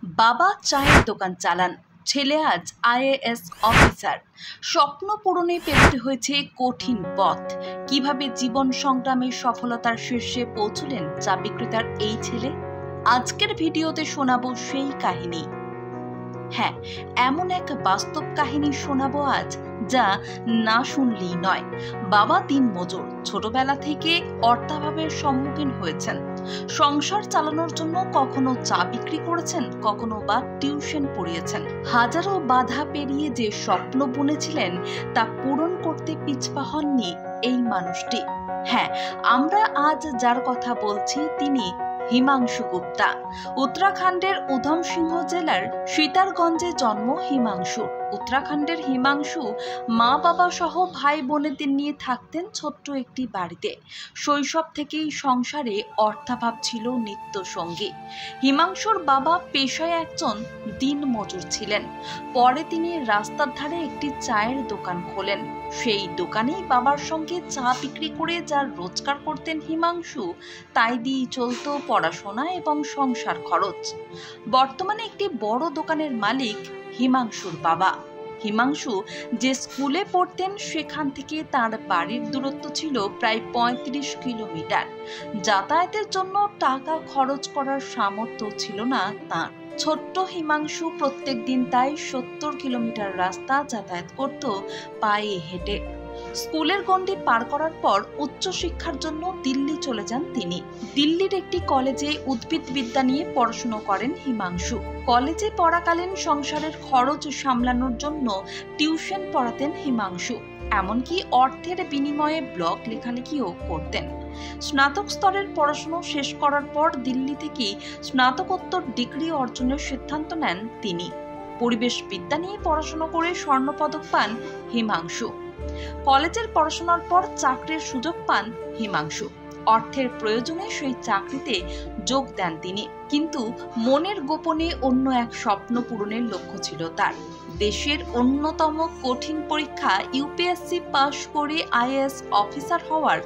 বাবা চায়ের দোকান চালান, ছেলে আজ আইএএস অফিসার। স্বপ্ন পূরণে পেরোতে হয়েছে কঠিন পথ। কিভাবে জীবন সংগ্রামের সফলতার শীর্ষে পৌঁছলেন চা বিক্রেতার এই ছেলে? আজকের ভিডিওতে শোনাবো সেই কাহিনী। হ্যাঁ, এমন এক বাস্তব কাহিনী শোনাবো আজ, যা না শুনলেই নয়। বাবা দিনমজুর, ছোটবেলা থেকে অর্থাভাবের সম্মুখীন হয়েছেন। সংসার চালানোর জন্য কখনো চা বিক্রি করেছেন, কখনো বা টিউশন পড়িয়েছেন। হাজারো বাধা পেরিয়ে যে স্বপ্ন বুনেছিলেন তা পূরণ করতে পিছপা হননি এই মানুষটি। হ্যাঁ, আমরা আজ যার কথা বলছি তিনি হিমাংশু গুপ্তা। উত্তরাখণ্ডের উধমসিংহ জেলার সীতারগঞ্জে জন্ম হিমাংশুর। উত্তরাখণ্ডের হিমাংশু মা বাবা সহ ভাই বোনেদের নিয়ে থাকতেন ছোট্ট একটি বাড়িতে। শৈশব থেকেই সংসারে অর্থাভাব ছিল নিত্য সঙ্গী। হিমাংশুর বাবা পেশায় একজন দিনমজুর ছিলেন। পরে তিনি রাস্তার ধারে একটি চায়ের দোকান খোলেন। সেই দোকানেই বাবার সঙ্গে চা বিক্রি করে যা রোজগার করতেন হিমাংশু, তাই দিয়েই চলত পড়াশোনা এবং সংসার খরচ। বর্তমানে একটি বড় দোকানের মালিক হিমাংশুর বাবা। হিমাংশু যে স্কুলে পড়তেন সেখান থেকে তার বাড়ির দূরত্ব ছিল প্রায় ৩৫ কিলোমিটার। যাতায়াতের জন্য টাকা খরচ করার সামর্থ্য ছিল না তার। ছোট্ট হিমাংশু প্রত্যেক দিন তাই ৭০ কিলোমিটার রাস্তা যাতায়াত করত পায়ে হেঁটে। স্কুলের গণ্ডি পার করার পর উচ্চশিক্ষার জন্য দিল্লি চলে যান তিনি। দিল্লির একটি কলেজে উদ্ভিদবিদ্যা নিয়ে পড়াশোনা করেন হিমাংশু। কলেজে পড়াকালীন সংসারের খরচ সামলানোর জন্য টিউশন পড়াতেন হিমাংশু। এমনকি অর্থের বিনিময়ে ব্লগ লেখালেখিও করতেন। স্নাতক স্তরের পড়াশোনা শেষ করার পর দিল্লি থেকে স্নাতকোত্তর ডিগ্রি অর্জনের সিদ্ধান্ত নেন তিনি। পরিবেশ বিদ্যা নিয়ে পড়াশোনা করে স্বর্ণপদক পান হিমাংশু। কলেজের পড়াশোনার পর চাকরির সুযোগ পান হিমাংশু। অর্থের প্রয়োজনে সেই চাকরিতে যোগ দেন তিনি। কিন্তু মনের গোপনে অন্য এক স্বপ্ন পূরণের লক্ষ্য ছিল তার। দেশের অন্যতম কঠিন পরীক্ষা ইউপিএসসি পাশ করে আইএএস অফিসার হওয়ার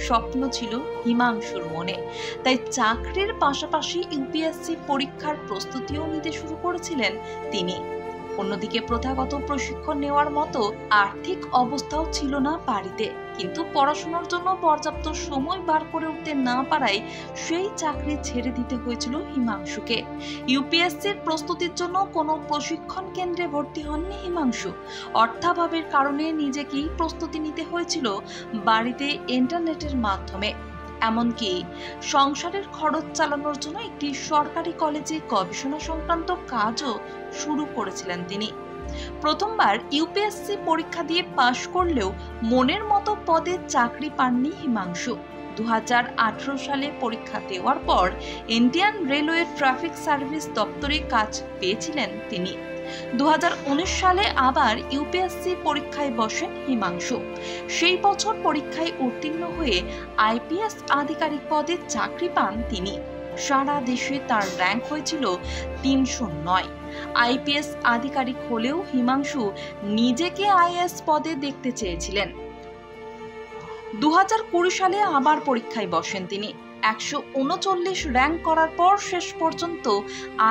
স্বপ্ন ছিল হিমাংশুর মনে। তাই চাকরির পাশাপাশি ইউপিএসসি পরীক্ষার প্রস্তুতিও নিতে শুরু করেছিলেন তিনি। অন্যদিকে প্রথাগত প্রশিক্ষণ নেওয়ার মতো আর্থিক অবস্থাও ছিল না বাড়িতে। কিন্তু পড়াশোনার জন্য পর্যাপ্ত সময় বার করে উঠতে না পারায় সেই চাকরি ছেড়ে দিতে হয়েছিল হিমাংশুকে। ইউপিএসসির প্রস্তুতির জন্য কোনো প্রশিক্ষণ কেন্দ্রে ভর্তি হননি হিমাংশু। অর্থাভাবের কারণে নিজেকেই প্রস্তুতি নিতে হয়েছিল বাড়িতে ইন্টারনেটের মাধ্যমে। এমনকি সংসারের খরচ চালানোর জন্য একটি সরকারি কলেজে গবেষণা সংক্রান্ত কাজও শুরু করেছিলেন তিনি। প্রথমবার ইউপিএসসি পরীক্ষা দিয়ে পাশ করলেও মনের মতো পদে চাকরি পাননি হিমাংশু। ২০১৮ সালে পরীক্ষা দেওয়ার পর ইন্ডিয়ান রেলওয়ে ট্রাফিক সার্ভিস দপ্তরে কাজ পেয়েছিলেন তিনি। ২০১৯ সালে আবার ইউপিএসসি পরীক্ষায় বসেন হিমাংশু। সেই বছর পরীক্ষায় উত্তীর্ণ হয়ে আইপিএস আধিকারিক পদে চাকরি পান তিনি। সারা দেশে তার র্যাঙ্ক হয়েছিল ৩০৯। আইপিএস আধিকারিক হলেও হিমাংশু নিজেকে আইএএস পদে দেখতে চেয়েছিলেন। ২০২০ সালে আবার পরীক্ষায় বসেন তিনি। ১৩৯ র্যাঙ্ক করার পর শেষ পর্যন্ত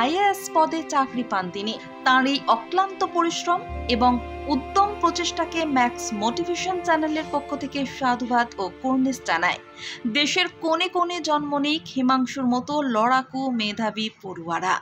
আইএএস পদে চাকরি পান তিনি। তাঁর এই অক্লান্ত পরিশ্রম এবং উদ্যম প্রচেষ্টাকে ম্যাক্স মোটিভেশন চ্যানেলের পক্ষ থেকে সাধুবাদ ও কুর্নিশ জানায়। দেশের কোণে কোণে জন্ম নিক হিমাংশুর মতো লড়াকু মেধাবী পড়ুয়ারা।